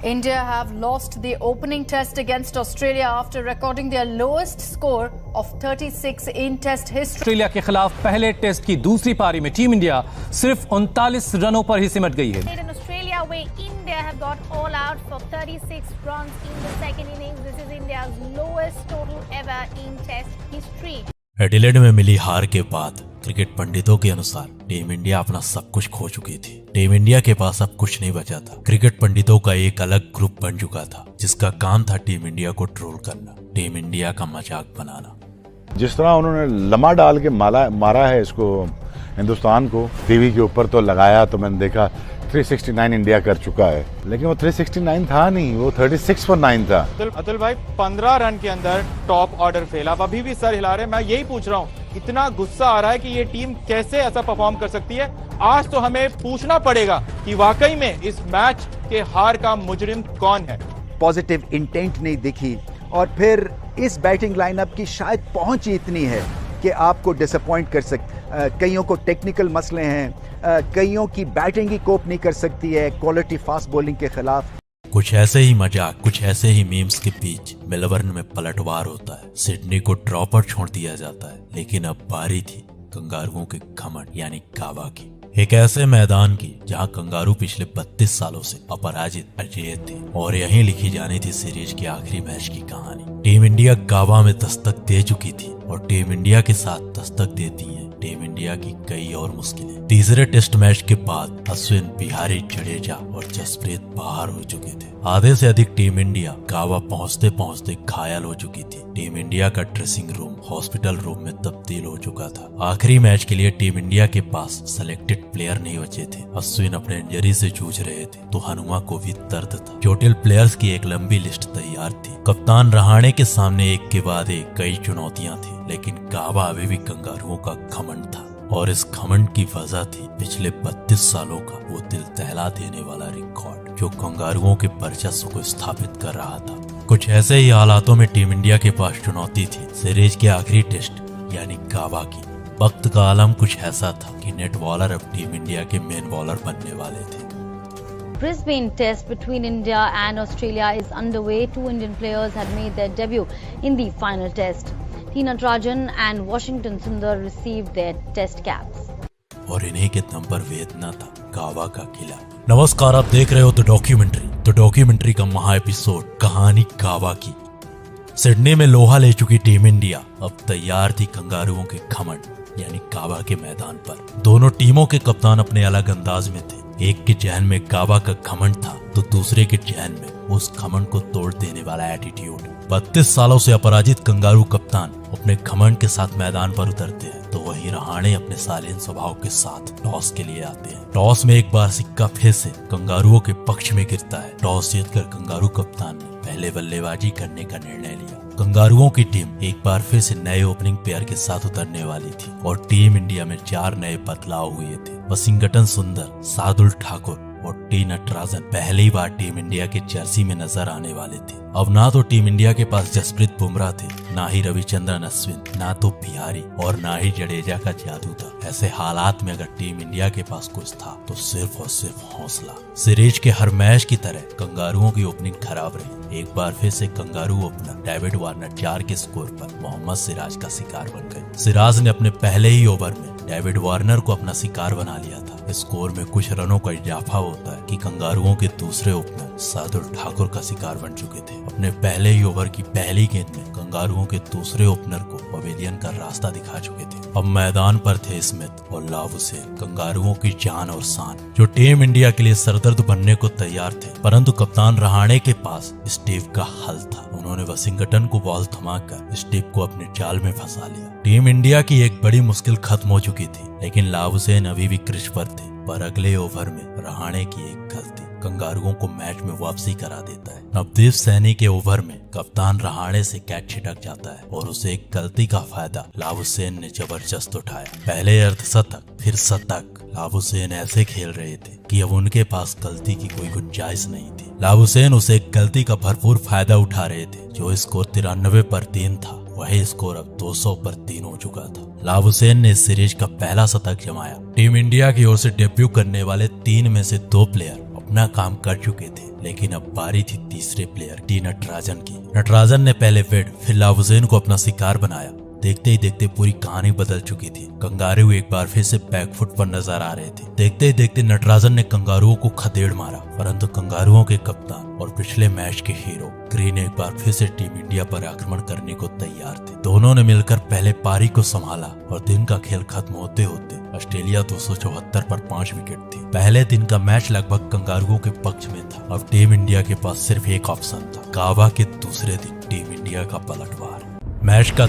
India have lost the opening test against Australia after recording their lowest score of 36 in test history. Australia के खिलाफ पहले test की दूसरी पारी में टीम इंडिया सिर्फ 39 रनों पर ही सिमट गई है। In Australia, where India have got all out for 36 runs in the second innings. This is India's lowest total ever in test history. Adelaide में मिली हार के बाद क्रिकेट पंडितों के अनुसार टीम इंडिया अपना सब कुछ खो चुकी थी। टीम इंडिया के पास अब कुछ नहीं बचा था। क्रिकेट पंडितों का एक अलग ग्रुप बन चुका था जिसका काम था टीम इंडिया को ट्रोल करना, टीम इंडिया का मजाक बनाना। जिस तरह उन्होंने लम्हा डाल के मारा है इसको, हिंदुस्तान को टीवी के ऊपर तो लगाया तो मैंने देखा 369 इंडिया कर चुका है, लेकिन वो 369 था नहीं, वो 36 for 9 था। अतुल भाई 15 रन के अंदर टॉप ऑर्डर फेल। आप अभी भी सर हिला रहे हैं। मैं यही पूछ रहा हूँ, इतना गुस्सा आ रहा है कि ये टीम कैसे ऐसा परफॉर्म कर सकती है। आज तो हमें पूछना पड़ेगा कि वाकई में इस मैच के हार का मुजरिम कौन है। पॉजिटिव इंटेंट नहीं दिखी और फिर इस बैटिंग लाइनअप की शायद पहुंच ही इतनी है कि आपको डिसअपॉइंट कर कईयों को टेक्निकल मसले हैं, कईयों की बैटिंग ही कोप नहीं कर सकती है क्वालिटी फास्ट बॉलिंग के खिलाफ। कुछ ऐसे ही मजाक, कुछ ऐसे ही मीम्स के बीच मेलबर्न में पलटवार होता है। सिडनी को ड्रॉ पर छोड़ दिया जाता है, लेकिन अब बारी थी कंगारुओं के घमंड यानी काबा की। एक ऐसे मैदान की जहां कंगारू पिछले 32 सालों से अपराजित अजेय थे और यहीं लिखी जानी थी सीरीज के आखिरी मैच की कहानी। टीम इंडिया काबा में दस्तक दे चुकी थी और टीम इंडिया के साथ दस्तक देती है टीम इंडिया की कई और मुश्किलें। तीसरे टेस्ट मैच के बाद अश्विन, बिहारी, जडेजा और जसप्रीत बाहर हो चुके थे। आधे से अधिक टीम इंडिया काबा पहुंचते पहुंचते घायल हो चुकी थी। टीम इंडिया का ड्रेसिंग रूम हॉस्पिटल रूम में तब्दील हो चुका था। आखिरी मैच के लिए टीम इंडिया के पास सिलेक्टेड प्लेयर नहीं बचे थे। अश्विन अपने इंजरी से जूझ रहे थे तो हनुमा को भी दर्द था। चोटिल प्लेयर्स की एक लंबी लिस्ट तैयार थी। कप्तान रहाणे के सामने एक के बाद एक कई चुनौतियां थी, लेकिन काबा अभी भी कंगारुओं का घमंड था और इस घमंड की वजह थी पिछले 32 सालों का वो दिल दहला देने वाला रिकॉर्ड जो कंगारुओं के वर्चस्व को स्थापित कर रहा था। कुछ ऐसे ही हालातों में टीम इंडिया के पास चुनौती थी सीरीज के आखिरी टेस्ट यानी काबा की। वक्त का आलम कुछ ऐसा था कि नेट बॉलर अब टीम इंडिया के मेन बॉलर बनने वाले थे। Brisbane test between India and Australia is underway. Two Indian players had made their debut in the final test. T. Natarajan and Washington Sundar received their test caps. और इन्हीं के दम पर वेदना था काबा का किला। नमस्कार, आप देख रहे हो द डॉक्यूमेंट्री का महा एपिसोड कहानी काबा की। सिडनी में लोहा ले चुकी टीम इंडिया अब तैयार थी कंगारुओं के घमंड यानी काबा के मैदान पर। दोनों टीमों के कप्तान अपने अलग अंदाज में थे। एक के जहन में काबा का घमंड था तो दूसरे के जहन में उस घमंड को तोड़ देने वाला एटीट्यूड। 32 सालों से अपराजित कंगारू कप्तान अपने घमंड के साथ मैदान पर उतरते हैं तो वहीं रहाणे अपने शालीन स्वभाव के साथ टॉस के लिए आते हैं। टॉस में एक बार सिक्का फिर से कंगारुओं के पक्ष में गिरता है। टॉस जीतकर कंगारू कप्तान ने पहले बल्लेबाजी करने का निर्णय लिया। कंगारुओं की टीम एक बार फिर से नए ओपनिंग पेयर के साथ उतरने वाली थी और टीम इंडिया में 4 नए बदलाव हुए थे। वशिंगटन सुंदर, शार्दुल ठाकुर और टी नटराजन पहली बार टीम इंडिया के जर्सी में नजर आने वाले थे। अब ना तो टीम इंडिया के पास जसप्रीत बुमराह थे, ना ही रविचंद्रन अश्विन, ना तो बिहारी और ना ही जडेजा का जादू था। ऐसे हालात में अगर टीम इंडिया के पास कुछ था तो सिर्फ और सिर्फ हौसला। सीरीज के हर मैच की तरह कंगारुओं की ओपनिंग खराब रही। एक बार फिर से कंगारू ओपनर डेविड वार्नर 4 के स्कोर पर मोहम्मद सिराज का शिकार बन गए। सिराज ने अपने पहले ही ओवर में डेविड वार्नर को अपना शिकार बना लिया था। स्कोर में कुछ रनों का इजाफा होता है कि कंगारुओं के दूसरे ओपनर शार्दुल ठाकुर का शिकार बन चुके थे। अपने पहले ही ओवर की पहली गेंद में कंगारुओं के दूसरे ओपनर को पवेलियन का रास्ता दिखा चुके थे। अब मैदान पर थे स्मिथ और लावुसेन, कंगारुओं की जान और शान, जो टीम इंडिया के लिए सरदर्द बनने को तैयार थे। परंतु कप्तान रहाणे के पास स्टीव का हल था। उन्होंने वशिंगटन को बॉल थमाकर स्टीव को अपने जाल में फंसा लिया। टीम इंडिया की एक बड़ी मुश्किल खत्म हो चुकी थी, लेकिन लावुसेन अभी भी क्रीज पर थे। पर अगले ओवर में रहाणे की एक गलती कंगारुओं को मैच में वापसी करा देता है। नवदीप सैनी के ओवर में कप्तान रहाणे से कैच छिटक जाता है और उसे एक गलती का फायदा लावुसेन ने जबरदस्त उठाया। पहले अर्धशतक फिर शतक। लावुसेन ऐसे खेल रहे थे कि अब उनके पास गलती की कोई गुंजाइश नहीं थी। लावुसेन उसे एक गलती का भरपूर फायदा उठा रहे थे। जो स्कोर 93 पर 3 था वही स्कोर अब 200 पर 3 हो चुका था। लावुसेन ने इस सीरीज का पहला शतक जमाया। टीम इंडिया की ओर से डेब्यू करने वाले 3 में से 2 प्लेयर अपना काम कर चुके थे, लेकिन अब बारी थी तीसरे प्लेयर टी नटराजन की। नटराजन ने पहले वेड फिर लावुज़ेन को अपना शिकार बनाया। देखते ही देखते पूरी कहानी बदल चुकी थी। कंगारू एक बार फिर से बैकफुट पर नजर आ रहे थे। देखते ही देखते नटराजन ने कंगारुओं को खदेड़ मारा, परंतु कंगारुओं के कप्तान और पिछले मैच के हीरो ग्रीन एक बार फिर से टीम इंडिया पर आक्रमण करने को तैयार थे। दोनों ने मिलकर पहले पारी को संभाला और दिन का खेल खत्म होते होते ऑस्ट्रेलिया 274 पर 5 विकेट थी। पहले दिन का मैच लगभग कंगारुओं के पक्ष में था। अब टीम इंडिया के पास सिर्फ एक ऑप्शन था। कावा के दूसरे दिन टीम इंडिया का पलटवार। मैच का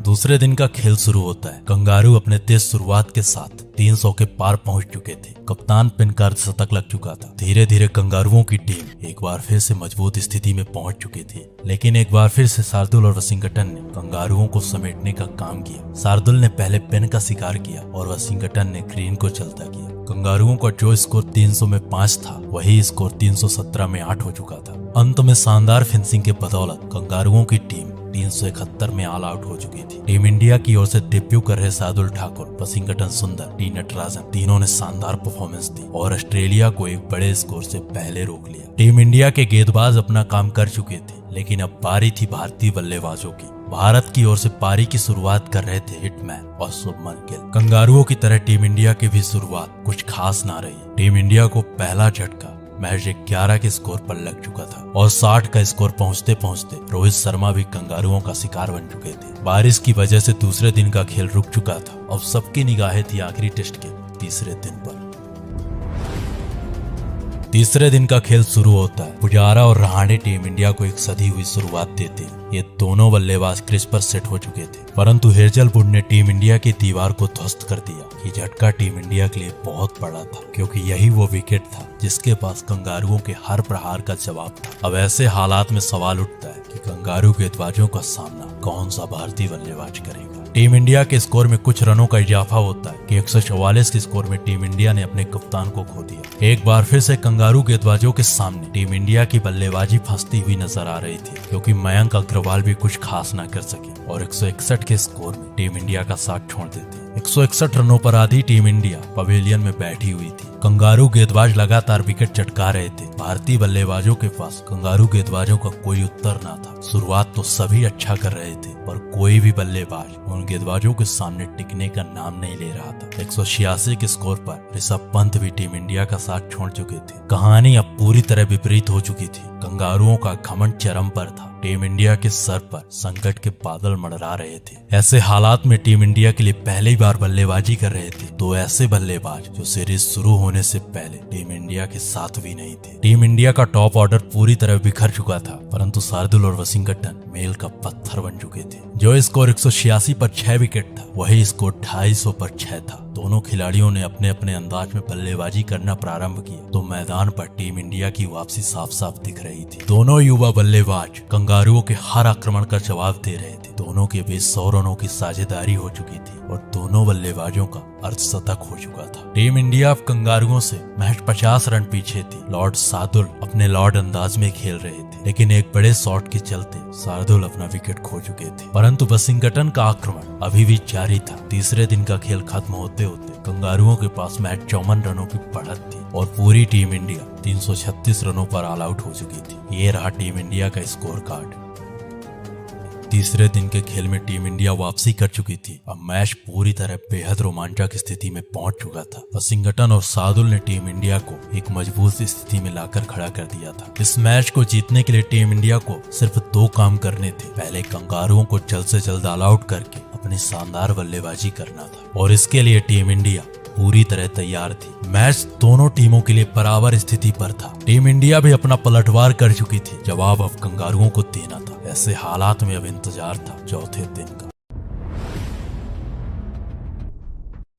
दूसरे दिन का खेल शुरू होता है। कंगारू अपने तेज शुरुआत के साथ 300 के पार पहुंच चुके थे। कप्तान पिन का अर्धशतक लग चुका था। धीरे धीरे कंगारुओं की टीम एक बार फिर से मजबूत स्थिति में पहुंच चुकी थी, लेकिन एक बार फिर से शार्दुल और वाशिंगटन ने कंगारुओं को समेटने का काम किया। शार्दुल ने पहले पिन का शिकार किया और वाशिंगटन ने ग्रीन को चलता किया। कंगारुओं का जो स्कोर 300 में 5 था, वही स्कोर 317 में 8 हो चुका था। अंत में शानदार फिनिशिंग के बदौलत कंगारुओं की टीम 371 में ऑल आउट हो चुकी थी। टीम इंडिया की ओर से डेब्यू कर रहे शार्दुल ठाकुर, वाशिंगटन सुंदर, टी नटराजन तीनों ने शानदार परफॉर्मेंस दी और ऑस्ट्रेलिया को एक बड़े स्कोर से पहले रोक लिया। टीम इंडिया के गेंदबाज अपना काम कर चुके थे, लेकिन अब बारी थी भारतीय बल्लेबाजों की। भारत की ओर से पारी की शुरुआत कर रहे थे हिटमैन और शुभमन गिल। कंगारुओं की तरह टीम इंडिया की भी शुरुआत कुछ खास ना रही। टीम इंडिया को पहला झटका मैच 11 के स्कोर पर लग चुका था और 60 का स्कोर पहुंचते पहुंचते रोहित शर्मा भी कंगारुओं का शिकार बन चुके थे। बारिश की वजह से दूसरे दिन का खेल रुक चुका था। अब सबकी निगाहें थी आखिरी टेस्ट के तीसरे दिन पर। तीसरे दिन का खेल शुरू होता है। पुजारा और रहाणे टीम इंडिया को एक सधी हुई शुरुआत देते हैं। ये दोनों बल्लेबाज क्रीज पर सेट हो चुके थे, परंतु हेजलवुड ने टीम इंडिया की दीवार को ध्वस्त कर दिया। ये झटका टीम इंडिया के लिए बहुत बड़ा था, क्योंकि यही वो विकेट था जिसके पास कंगारुओं के हर प्रहार का जवाब था। अब ऐसे हालात में सवाल उठता है कि कंगारू गेंदबाजों का सामना कौन सा भारतीय बल्लेबाज करेगा। टीम इंडिया के स्कोर में कुछ रनों का इजाफा होता है कि 144 के स्कोर में टीम इंडिया ने अपने कप्तान को खो दिया। एक बार फिर से कंगारू गेंदबाजों के सामने टीम इंडिया की बल्लेबाजी फंसती हुई नजर आ रही थी, क्योंकि मयंक अग्रवाल भी कुछ खास ना कर सके और 161 के स्कोर में टीम इंडिया का साथ छोड़ देते। 161 रनों पर आधी टीम इंडिया पवेलियन में बैठी हुई थी। कंगारू गेंदबाज लगातार विकेट चटका रहे थे। भारतीय बल्लेबाजों के पास कंगारू गेंदबाजों का कोई उत्तर ना था। शुरुआत तो सभी अच्छा कर रहे थे, पर कोई भी बल्लेबाज उन गेंदबाजों के सामने टिकने का नाम नहीं ले रहा था। 186 के स्कोर पर ऋषभ पंत भी टीम इंडिया का साथ छोड़ चुके थे। कहानी अब पूरी तरह विपरीत हो चुकी थी। कंगारुओं का घमंड चरम पर था। टीम इंडिया के सर पर संकट के बादल मंडरा रहे थे। ऐसे हालात में टीम इंडिया के लिए पहली बार बल्लेबाजी कर रहे थे दो ऐसे बल्लेबाज जो सीरीज शुरू होने से पहले टीम इंडिया के साथ भी नहीं थे। टीम इंडिया का टॉप ऑर्डर पूरी तरह बिखर चुका था, परंतु शार्दुल और वाशिंगटन मेल का पत्थर बन चुके थे। जो स्कोर 186 पर 6 विकेट था, वही स्कोर 250 पर 6 था। दोनों खिलाड़ियों ने अपने अपने अंदाज में बल्लेबाजी करना प्रारंभ किया तो मैदान पर टीम इंडिया की वापसी साफ साफ दिख रही थी। दोनों युवा बल्लेबाज कंगारुओं के हर आक्रमण का जवाब दे रहे थे। दोनों के बीच 100 रनों की साझेदारी हो चुकी थी और दोनों बल्लेबाजों का अर्धशतक हो चुका था। टीम इंडिया अब कंगारुओं से महज 50 रन पीछे थी। लॉर्ड शार्दुल अपने लॉर्ड अंदाज में खेल रहे थे, लेकिन एक बड़े शॉट के चलते शार्दुल अपना विकेट खो चुके थे। परंतु वाशिंगटन का आक्रमण अभी भी जारी था। तीसरे दिन का खेल खत्म होते होते कंगारुओं के पास मैच 54 रनों की बढ़त थी और पूरी टीम इंडिया 336 रनों पर ऑल आउट हो चुकी थी। ये रहा टीम इंडिया का स्कोर कार्ड। तीसरे दिन के खेल में टीम इंडिया वापसी कर चुकी थी। अब मैच पूरी तरह बेहद रोमांचक स्थिति में पहुंच चुका था। वाशिंगटन और शार्दुल ने टीम इंडिया को एक मजबूत स्थिति में लाकर खड़ा कर दिया था। इस मैच को जीतने के लिए टीम इंडिया को सिर्फ 2 काम करने थे। पहले कंगारुओं को जल्द से जल्द ऑल आउट करके अपनी शानदार बल्लेबाजी करना था और इसके लिए टीम इंडिया पूरी तरह तैयार थी। मैच दोनों टीमों के लिए बराबर स्थिति पर था। टीम इंडिया भी अपना पलटवार कर चुकी थी। जवाब अब कंगारुओं को देना था। ऐसे हालात में अब इंतजार था चौथे दिन का।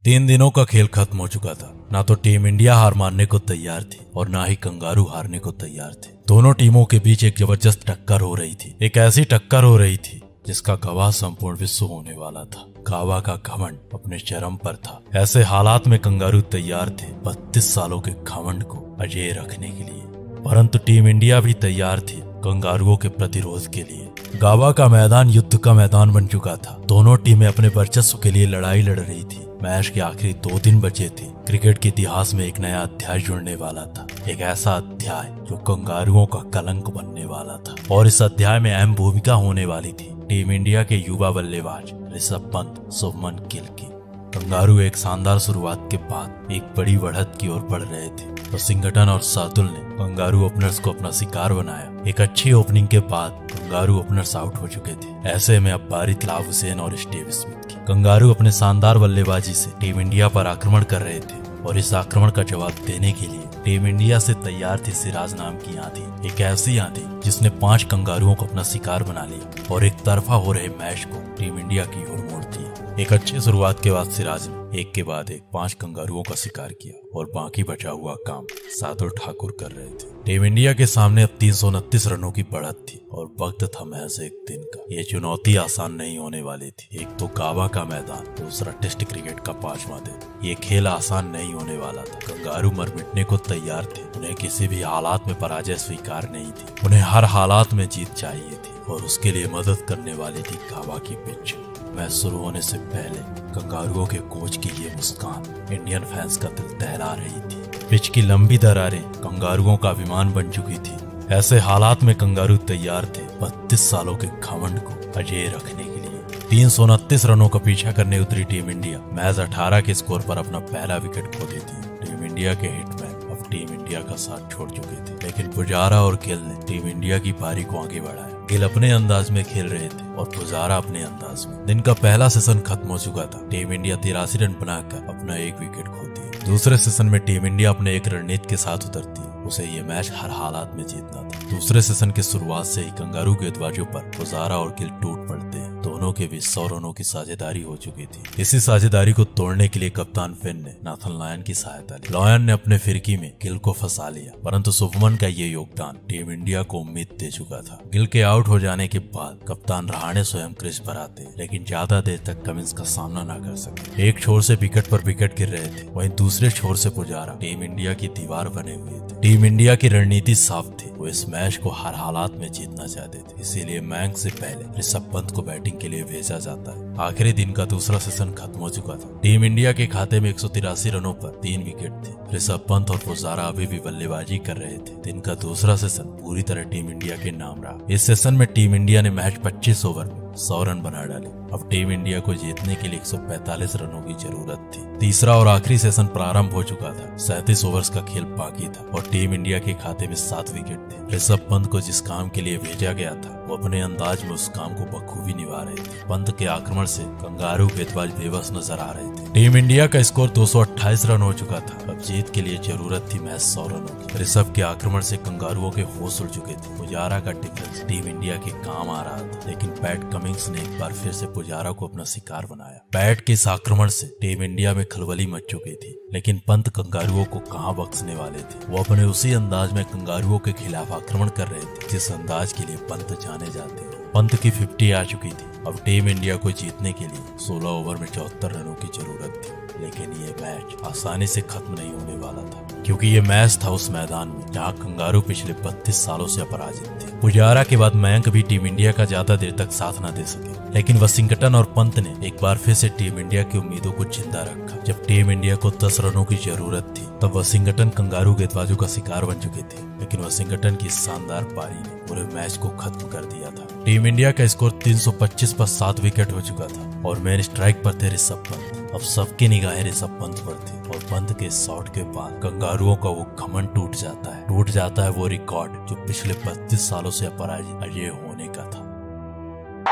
3 दिनों का खेल खत्म हो चुका था। ना तो टीम इंडिया हार मानने को तैयार थी और ना ही कंगारू हारने को तैयार थे। दोनों टीमों के बीच एक जबरदस्त टक्कर हो रही थी। एक ऐसी टक्कर हो रही थी जिसका गवाह संपूर्ण विश्व होने वाला था। कावा का घमंड अपने चरम पर था। ऐसे हालात में कंगारू तैयार थे 32 सालों के घमंड को अजेय रखने के लिए, परंतु टीम इंडिया भी तैयार थी कंगारुओं के प्रतिरोध के लिए। गावा का मैदान युद्ध का मैदान बन चुका था। दोनों टीमें अपने वर्चस्व के लिए लड़ाई लड़ रही थी। मैच के आखिरी 2 दिन बचे थे। क्रिकेट के इतिहास में एक नया अध्याय जुड़ने वाला था, एक ऐसा अध्याय जो कंगारुओं का कलंक बनने वाला था। और इस अध्याय में अहम भूमिका होने वाली थी टीम इंडिया के युवा बल्लेबाज ऋषभ पंत, शुभमन गिल की। कंगारू एक शानदार शुरुआत के बाद एक बड़ी बढ़त की ओर बढ़ रहे थे। वशिंगटन और शार्दुल ने कंगारू ओपनर्स को अपना शिकार बनाया। एक अच्छी ओपनिंग के बाद कंगारू ओपनर्स आउट हो चुके थे। ऐसे में अब बारी तलाब हुसैन और स्टीव स्मिथ की। कंगारू अपने शानदार बल्लेबाजी से टीम इंडिया पर आक्रमण कर रहे थे और इस आक्रमण का जवाब देने के लिए टीम इंडिया से तैयार थी सिराज नाम की आंधी, एक ऐसी आंधी जिसने 5 कंगारुओं को अपना शिकार बना लिया और एक तरफा हो रहे मैच को टीम इंडिया की ओर मोड़ दिया। एक अच्छी शुरुआत के बाद सिराज ने एक के बाद एक 5 कंगारुओं का शिकार किया और बाकी बचा हुआ काम शार्दुल ठाकुर कर रहे थे। टीम इंडिया के सामने अब 329 रनों की बढ़त थी और वक्त था महज एक दिन का। ये चुनौती आसान नहीं होने वाली थी। एक तो गावा का मैदान, दूसरा टेस्ट क्रिकेट का 5वां दिन। ये खेल आसान नहीं होने वाला था। कंगारू मर मिटने को तैयार थे। उन्हें किसी भी हालात में पराजय स्वीकार नहीं थी। उन्हें हर हालात में जीत चाहिए थी और उसके लिए मदद करने वाली थी गावा की पिच। मैच शुरू होने से पहले कंगारुओं के कोच की ये मुस्कान इंडियन फैंस का दिल दहला रही थी। पिच की लंबी दरारें कंगारुओं का अभिमान बन चुकी थी। ऐसे हालात में कंगारू तैयार थे 32 सालों के घमंड को अजेय रखने के लिए। 329 रनों का पीछा करने उतरी टीम इंडिया मैच 18 के स्कोर पर अपना पहला विकेट खो देती। टीम इंडिया के हिटमैन अब टीम इंडिया का साथ छोड़ चुके थे, लेकिन पुजारा और गिल ने टीम इंडिया की पारी को आगे बढ़ाया। गिल अपने अंदाज में खेल रहे थे और पुजारा अपने अंदाज में। दिन का पहला सेशन खत्म हो चुका था। टीम इंडिया 83 रन बनाकर अपना एक विकेट खोती है। दूसरे सेशन में टीम इंडिया अपने एक रणनीति के साथ उतरती है। उसे ये मैच हर हालात में जीतना था। दूसरे सेशन की शुरुआत से ही कंगारू गेंदबाजों पर पुजारा और गिल टूट पड़ते हैं। दोनों के बीच 100 रनों की साझेदारी हो चुकी थी। इसी साझेदारी को तोड़ने के लिए कप्तान फिन ने नाथन लायन की सहायता ली। लायन ने अपने फिरकी में गिल को फंसा लिया, परंतु शुभमन का ये योगदान टीम इंडिया को उम्मीद दे चुका था। गिल के आउट हो जाने के बाद कप्तान रहाणे स्वयं क्रीज पर आते, लेकिन ज्यादा देर तक कमिंस का सामना न कर सके। एक छोर से विकेट पर विकेट गिर रहे थे, वहीं दूसरे छोर से पुजारा टीम इंडिया की दीवार बने हुए थे। टीम इंडिया की रणनीति साफ थी। वो इस मैच को हर हालात में जीतना चाहते थे। इसीलिए मैच से पहले ऋषभ पंत को बैटिंग के लिए भेजा जाता है। आखिरी दिन का दूसरा सेशन खत्म हो चुका था। टीम इंडिया के खाते में 183 रनों पर 3 विकेट थे। ऋषभ पंत और पुजारा अभी भी बल्लेबाजी कर रहे थे। दिन का दूसरा सेशन पूरी तरह टीम इंडिया के नाम रहा। इस सेशन में टीम इंडिया ने महज 25 ओवर में 100 रन बना डाले। अब टीम इंडिया को जीतने के लिए 145 रनों की जरूरत थी। तीसरा और आखिरी सेशन प्रारंभ हो चुका था। 37 ओवर्स का खेल बाकी था और टीम इंडिया के खाते में 7 विकेट थे। ऋषभ पंत को जिस काम के लिए भेजा गया था, वो अपने अंदाज में उस काम को बखूबी निभा रहे थे। पंत के आक्रमण से कंगारू गेंदबाज बेबस नजर आ रहे थे। टीम इंडिया का स्कोर 228 रन हो चुका था। अब जीत के लिए जरूरत थी महज 100 रनों की। ऋषभ के आक्रमण से कंगारुओं के होश उड़ चुके थे। पुजारा का डिफेंस टीम इंडिया के काम आ रहा था, लेकिन पैट कमिंग्स ने एक बार फिर से पुजारा को अपना शिकार बनाया। पैट के इस आक्रमण से टीम इंडिया में खलबली मच चुकी थी, लेकिन पंत कंगारुओं को कहां बख्शने वाले थे। वो अपने उसी अंदाज में कंगारुओं के खिलाफ आक्रमण कर रहे थे, जिस अंदाज के लिए पंत जाने जाते हैं। पंत की 50 आ चुकी थी। अब टीम इंडिया को जीतने के लिए 16 ओवर में 74 रनों की जरूरत थी, लेकिन ये मैच आसानी से खत्म नहीं होने वाला था, क्योंकि ये मैच था उस मैदान में जहां कंगारू पिछले 32 सालों से अपराजित थे। पुजारा के बाद मयंक भी टीम इंडिया का ज्यादा देर तक साथ न दे सके, लेकिन वशिंगटन और पंत ने एक बार फिर से टीम इंडिया की उम्मीदों को जिंदा रखा। जब टीम इंडिया को 10 रनों की जरूरत थी, तब वशिंगटन कंगारू गेंदबाजों का शिकार बन चुके थे, लेकिन वशिंगटन की शानदार पारी ने पूरे मैच को खत्म कर दिया था। टीम इंडिया का स्कोर 325 पर 7 विकेट हो चुका था और मेन स्ट्राइक पर थे ऋषभ पंत। अब सबकी निगाहें ऋषभ पंत पर थी और पंत के शॉट के बाद कंगारुओं का वो घमंड टूट जाता है वो रिकॉर्ड जो पिछले 32 सालों से अपराजित अजय होने का था।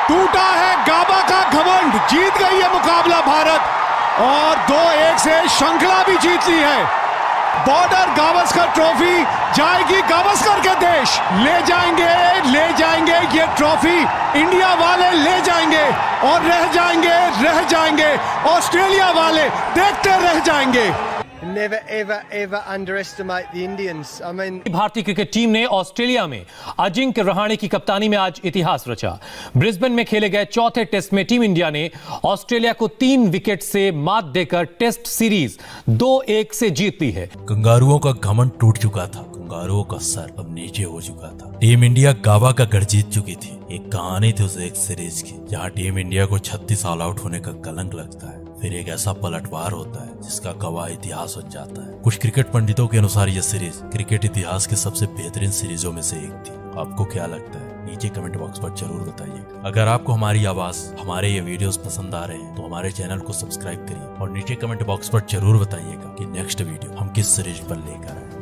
टूटा है गाबा का घमंड। जीत गई है मुकाबला भारत और 2-1 से श्रृंखला भी जीत ली है। बॉर्डर गावस्कर ट्रॉफी जाएगी गावस्कर के देश। ले जाएंगे ये ट्रॉफी इंडिया वाले ले जाएंगे और रह जाएंगे ऑस्ट्रेलिया वाले देखते रह जाएंगे। Never ever underestimate the Indians. I mean, भारतीय क्रिकेट टीम ने ऑस्ट्रेलिया में अजिंक्य रहाणे की कप्तानी में आज इतिहास रचा। ब्रिस्बेन में खेले गए चौथे टेस्ट में टीम इंडिया ने ऑस्ट्रेलिया को 3 विकेट से मात देकर टेस्ट सीरीज 2-1 से जीत ली है। कंगारुओं का घमंड टूट चुका था। कंगारुओं का सर अब नीचे हो चुका था। टीम इंडिया गावा का गढ़ जीत चुकी थी। एक कहानी थी उस एक सीरीज की जहां टीम इंडिया को 36 ऑल आउट होने का कलंक लगता है, फिर एक ऐसा पलटवार होता है जिसका गवाह इतिहास बन जाता है। कुछ क्रिकेट पंडितों के अनुसार यह सीरीज क्रिकेट इतिहास की सबसे बेहतरीन सीरीजों में से एक थी। आपको क्या लगता है? नीचे कमेंट बॉक्स पर जरूर बताइए। अगर आपको हमारी आवाज, हमारे ये वीडियोस पसंद आ रहे हैं तो हमारे चैनल को सब्सक्राइब करिए और नीचे कमेंट बॉक्स पर जरूर बताइएगा कि नेक्स्ट वीडियो हम किस सीरीज पर लेकर आए।